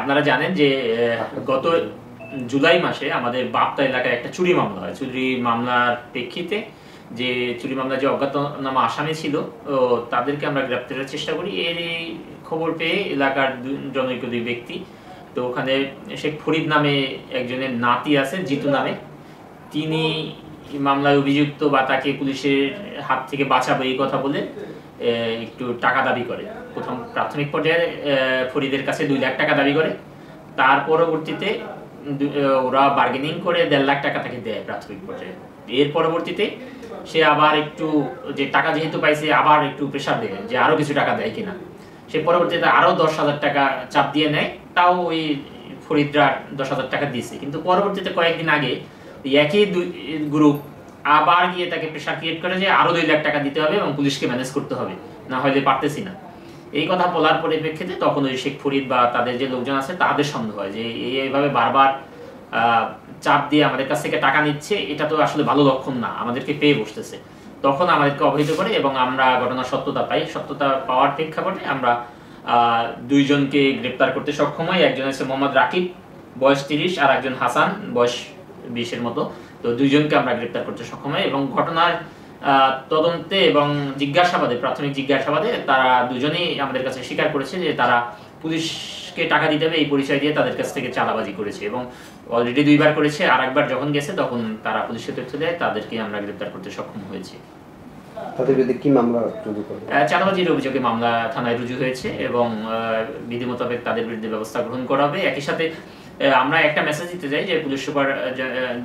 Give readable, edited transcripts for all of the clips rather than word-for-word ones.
আপনারা জানেন যে গত জুলাই মাসে আমাদের বাপ্তা এলাকায় একটা চুরি মামলা হয়। চুরি মামলার প্রেক্ষিতে যে চুরি মামলা যে অজ্ঞাতনামা আসামি ছিল তাদেরকে আমরা গ্রেপ্তারের চেষ্টা করি। এর খবর পেয়ে এলাকার জনৈক দুই ব্যক্তি, তো ওখানে শেখ ফরিদ নামে একজনের নাতি আছে জিতু নামে, তিনি মামলায় অভিযুক্ত বা তাকে পুলিশের হাত থেকে বাঁচাবে এই কথা বলে একটু টাকা দাবি করে। প্রথম প্রাথমিক পর্যায়ে ফরিদের কাছে 2 লাখ টাকা দাবি করে। তার পরবর্তীতে ওরা বার্গেনিং করে 1.5 লাখ টাকা তাকে দেয় প্রাথমিক পর্যায়ে। এর পরবর্তীতে সে আবার একটু যে টাকা যেহেতু পাইছে আবার একটু প্রেশার দেয় যে আরো কিছু টাকা দেয় কিনা। সে পরবর্তীতে আরো 10,000 টাকা চাপ দিয়ে নেয়, তাও ওই ফরিদরা 10,000 টাকা দিয়েছে। কিন্তু পরবর্তীতে কয়েকদিন আগে একই গ্রুপ আবার গিয়ে তাকে প্রেশার ক্রিয়েট করে যে আরো 2 লাখ টাকা দিতে হবে এবং পুলিশকে ম্যানেজ করতে হবে, না হলে পারতেছি না। এই কথা বলার পরিপ্রেক্ষিতে তখন ওই শেখ ফরিদ বা তাদের যে লোকজন আছে তাদের সন্দেহ হয় যে এইভাবে বারবার চাপ দিয়ে আমাদের কাছ থেকে টাকা নিচ্ছে, এটা তো আসলে ভালো লক্ষণ না, আমাদেরকে পেয়ে বসতেছে। তখন আমাদেরকে অবহিত করে এবং আমরা ঘটনার সত্যতা পাই। সত্যতা পাওয়ার প্রেক্ষাপটে আমরা 2 জনকে গ্রেপ্তার করতে সক্ষম হই। একজন হচ্ছে মোহাম্মদ রাকিব, বয়স 30, আর একজন হাসান, বয়স 20-এর মতো। তো 2 জনকে আমরা গ্রেপ্তার করতে সক্ষম হই এবং ঘটনার তদন্তে এবং জিজ্ঞাসাবাদে, প্রাথমিক জিজ্ঞাসাবাদে তারা 2 জনেই আমাদের কাছে স্বীকার করেছে যে তারা পুলিশকে টাকা দিতে হবে এই পরিচয় দিয়ে তাদের কাছ থেকে চাঁদাবাজি করেছে এবং অলরেডি 2 বার করেছে। আর একবার যখন গেছে তখন তারা পুলিশকে তথ্য দেয়, তাদেরকে আমরা গ্রেপ্তার করতে সক্ষম হয়েছি। তাদের বিরুদ্ধে কি মামলা রুজু করা হয়েছে? চাঁদাবাজির অভিযোগে মামলা থানায় রুজু হয়েছে এবং বিধি মোতাবেক তাদের বিরুদ্ধে ব্যবস্থা গ্রহণ করা হবে। একই সাথে আমরা একটা মেসেজ দিতে চাই যে পুলিশ সুপার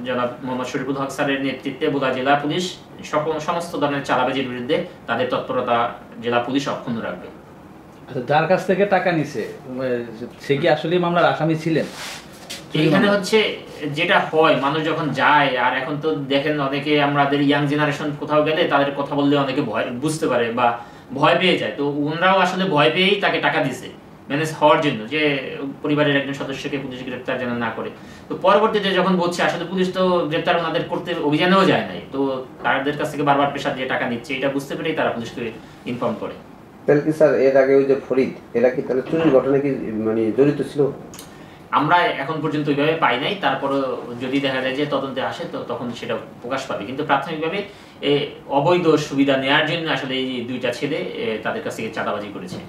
জনাব মোহাম্মদ শরীফুল হক স্যারের নেতৃত্বে ভোলা জেলা পুলিশ সমস্ত ধরনের চাঁদাবাজির বিরুদ্ধে তাদের তৎপরতা জেলা পুলিশ অক্ষুণ্ণ রাখবে। আচ্ছা, যার কাছ থেকে টাকা নিছে সে কি আসলে মামলার আসামি ছিলেন? এইখানে হচ্ছে যেটা হয়, মানুষ যখন যায়, আর এখন তো দেখেন অনেকে আমাদের ইয়াং জেনারেশন কোথাও গেলে তাদের কথা বললে অনেকে ভয় বুঝতে পারে বা ভয় পেয়ে যায়। তো ওনারাও আসলে ভয় পেয়েই তাকে টাকা দিছে ম্যানেজ হওয়ার জন্য, যে পরিবারের একজন সদস্যকে পুলিশ গ্রেপ্তার যেন না করে। তো পরবর্তীতে যখন বলছে আসলে পুলিশ তো গ্রেপ্তার ওনাদের করতে অভিযানেও যায় নাই, তো তাদের কাছ থেকে বারবার প্রেশার দিয়ে টাকা নিচ্ছে, এটা বুঝতে পেরেই তারা পুলিশকে ইনফর্ম করে। তাহলে কি স্যার এর আগে ওই যে ফরিদ, এরা কি তাহলে চুরির ঘটনায় কি মানে জড়িত ছিল? আমরা এখন পর্যন্ত ওইভাবে পাই নাই, তারপরও যদি দেখা যায় যে তদন্তে আসে তো তখন সেটা প্রকাশ পাবে। কিন্তু প্রাথমিকভাবে অবৈধ সুবিধা নেওয়ার জন্য আসলে এই 2টা ছেলে তাদের কাছ থেকে চাঁদাবাজি করেছে।